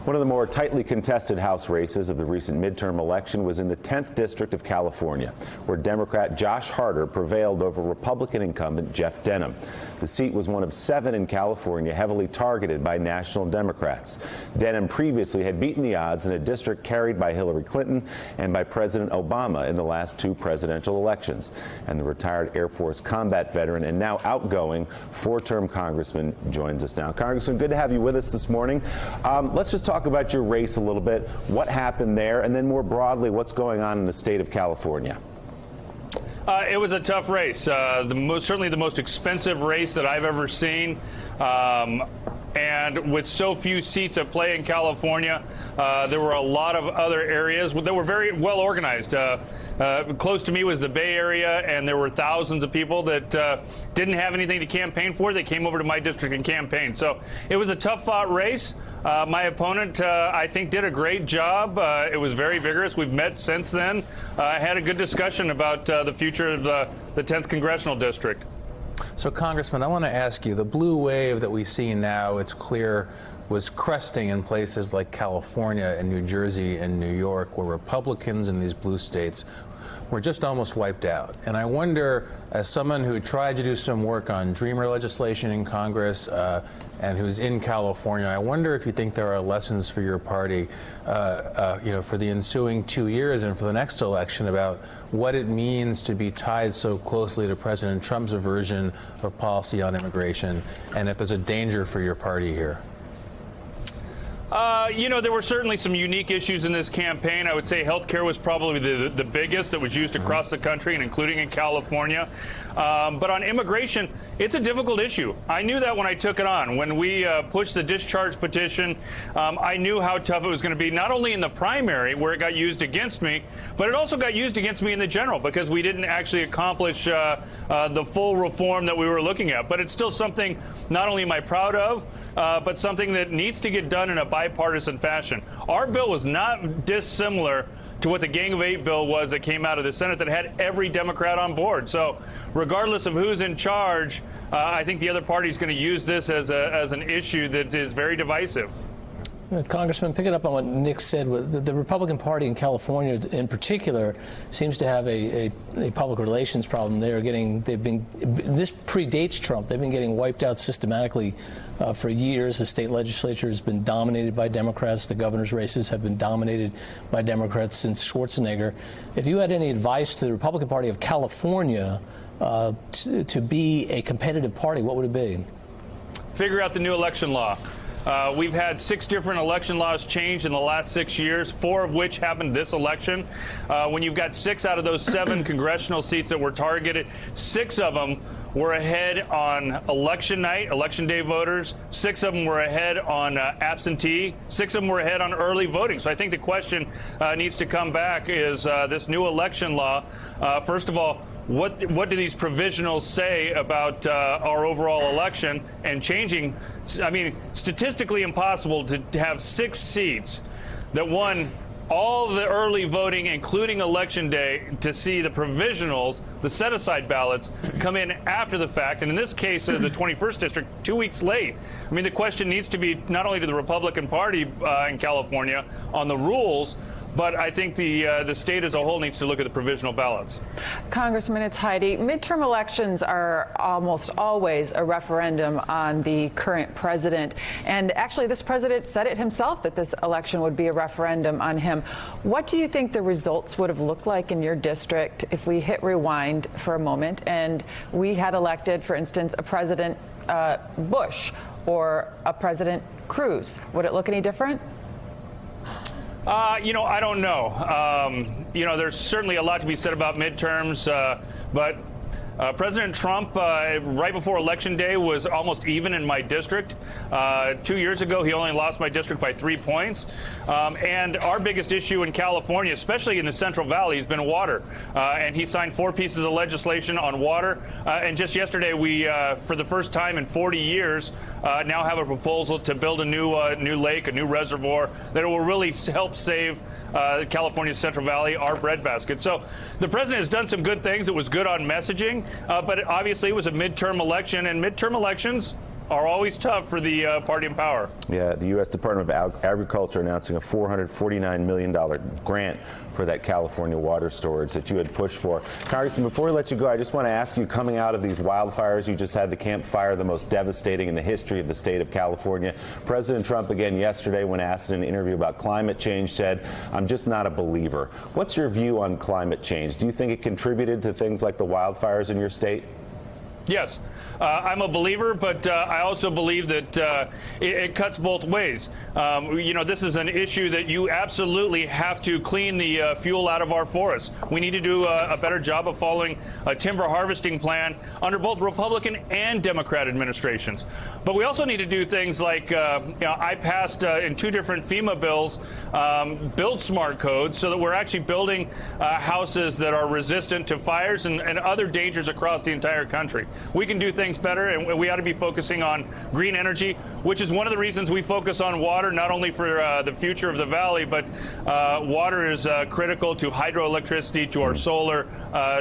One of the more tightly contested House races of the recent midterm election was in the 10th District of California, where Democrat Josh Harder prevailed over Republican incumbent Jeff Denham. The seat was one of 7 in California heavily targeted by national Democrats. Denham previously had beaten the odds in a district carried by Hillary Clinton and by President Obama in the last 2 presidential elections. And the retired Air Force combat veteran and now outgoing 4-term congressman joins us now. Congressman, good to have you with us this morning. Let's just talk about your race a little bit, what happened there, and then more broadly, what's going on in the state of California. It was a tough race, certainly the most expensive race that I've ever seen. And with so few seats at play in California, there were a lot of other areas that were very well organized. Close to me was the Bay Area, and there were thousands of people that didn't have anything to campaign for. They came over to my district and campaigned. So it was a tough-fought race. My opponent, I think, did a great job. It was very vigorous. We've met since then. Had a good discussion about the future of the 10th Congressional District. So, Congressman, I want to ask you, the blue wave that we see now, it's clear, was cresting in places like California and New Jersey and New York, where Republicans in these blue states were just almost wiped out. And I wonder, as someone who tried to do some work on Dreamer legislation in Congress and who's in California, I wonder if you think there are lessons for your party, for the ensuing 2 years and for the next election about what it means to be tied so closely to President Trump's version of policy on immigration, and if there's a danger for your party here. There were certainly some unique issues in this campaign. I would say healthcare was probably the biggest that was used across the country and including in California. But on immigration, it's a difficult issue. I knew that when I took it on. When we pushed the discharge petition, I knew how tough it was going to be, not only in the primary where it got used against me, but it also got used against me in the general because we didn't actually accomplish the full reform that we were looking at. But it's still something not only am I proud of, but something that needs to get done in a bipartisan fashion. Our bill was not dissimilar to what the Gang of 8 bill was that came out of the Senate that had every Democrat on board. So regardless of who's in charge, I think the other party is going to use this as an issue that is very divisive. Congressman, picking up on what Nick said, the Republican Party in California in particular seems to have a public relations problem. This predates Trump. They've been getting wiped out systematically for years. The state legislature has been dominated by Democrats. The governor's races have been dominated by Democrats since Schwarzenegger. If you had any advice to the Republican Party of California to be a competitive party, what would it be? Figure out the new election law. We've had 6 different election laws changed in the last 6 years, 4 of which happened this election. When you've got 6 out of those 7 congressional seats that were targeted, 6 of them were ahead on election night, election day voters. 6 of them were ahead on absentee. 6 of them were ahead on early voting. So I think the question needs to come back is this new election law. First of all, what do these provisionals say about our overall election and changing? I mean, statistically impossible to have 6 seats that won all the early voting, including Election Day, to see the provisionals, the set-aside ballots, come in after the fact. And in this case, the 21st District, 2 weeks late. I mean, the question needs to be not only to the Republican Party in California on the rules, but I think the state as a whole needs to look at the provisional ballots. Congressman, it's Heidi. Midterm elections are almost always a referendum on the current president. And actually, this president said it himself that this election would be a referendum on him. What do you think the results would have looked like in your district if we hit rewind for a moment and we had elected, for instance, a President Bush or a President Cruz? Would it look any different? I don't know. There's certainly a lot to be said about midterms, but President Trump, right before Election Day, was almost even in my district. 2 years ago, he only lost my district by 3 points. And our biggest issue in California, especially in the Central Valley, has been water. And he signed 4 pieces of legislation on water. And just yesterday, we, for the first time in 40 years, now have a proposal to build a new lake, a new reservoir that will really help save California's Central Valley, our breadbasket. So the president has done some good things. It was good on messaging, but obviously it was a midterm election, and midterm elections are always tough for the party in power. Yeah, the U.S. Department of Agriculture announcing a $449 million grant for that California water storage that you had pushed for. Congressman, before we let you go, I just want to ask you, coming out of these wildfires, you just had the Camp Fire, the most devastating in the history of the state of California. President Trump, again yesterday, when asked in an interview about climate change, said, "I'm just not a believer." What's your view on climate change? Do you think it contributed to things like the wildfires in your state? Yes, I'm a believer, but I also believe that it cuts both ways. This is an issue that you absolutely have to clean the fuel out of our forests. We need to do a better job of following a timber harvesting plan under both Republican and Democrat administrations. But we also need to do things like, I passed in 2 different FEMA bills, build smart codes so that we're actually building houses that are resistant to fires and other dangers across the entire country. We can do things better, and we ought to be focusing on green energy, which is one of the reasons we focus on water, not only for the future of the valley, but water is critical to hydroelectricity, to our solar,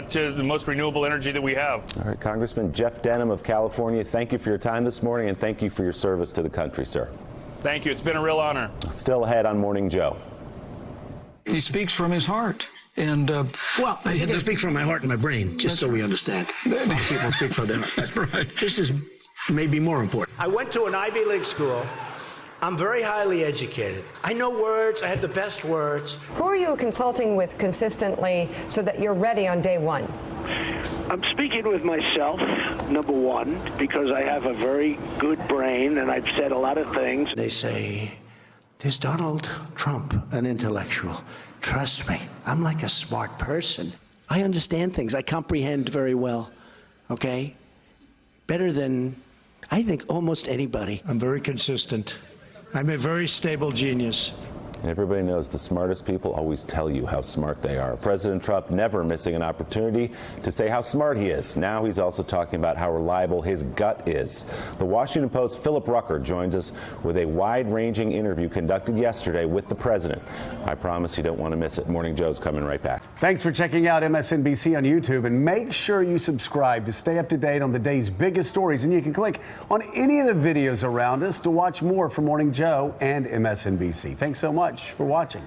to the most renewable energy that we have. All right, Congressman Jeff Denham of California, thank you for your time this morning, and thank you for your service to the country, sir. Thank you. It's been a real honor. Still ahead on Morning Joe. He speaks from his heart. And well, I speak from my heart and my brain, just so we understand. Most people speak from their heart. That's right. This is maybe more important. I went to an Ivy League school. I'm very highly educated. I know words. I have the best words. Who are you consulting with consistently so that you're ready on day one? I'm speaking with myself, number one, because I have a very good brain and I've said a lot of things. They say, "Is Donald Trump an intellectual?" Trust me, I'm like a smart person. I understand things. I comprehend very well, okay? Better than, I think, almost anybody. I'm very consistent. I'm a very stable genius. And everybody knows the smartest people always tell you how smart they are. President Trump never missing an opportunity to say how smart he is. Now he's also talking about how reliable his gut is. The Washington Post's Philip Rucker joins us with a wide-ranging interview conducted yesterday with the president. I promise you don't want to miss it. Morning Joe's coming right back. Thanks for checking out MSNBC on YouTube, and make sure you subscribe to stay up to date on the day's biggest stories. And you can click on any of the videos around us to watch more from Morning Joe and MSNBC. Thanks so much for watching.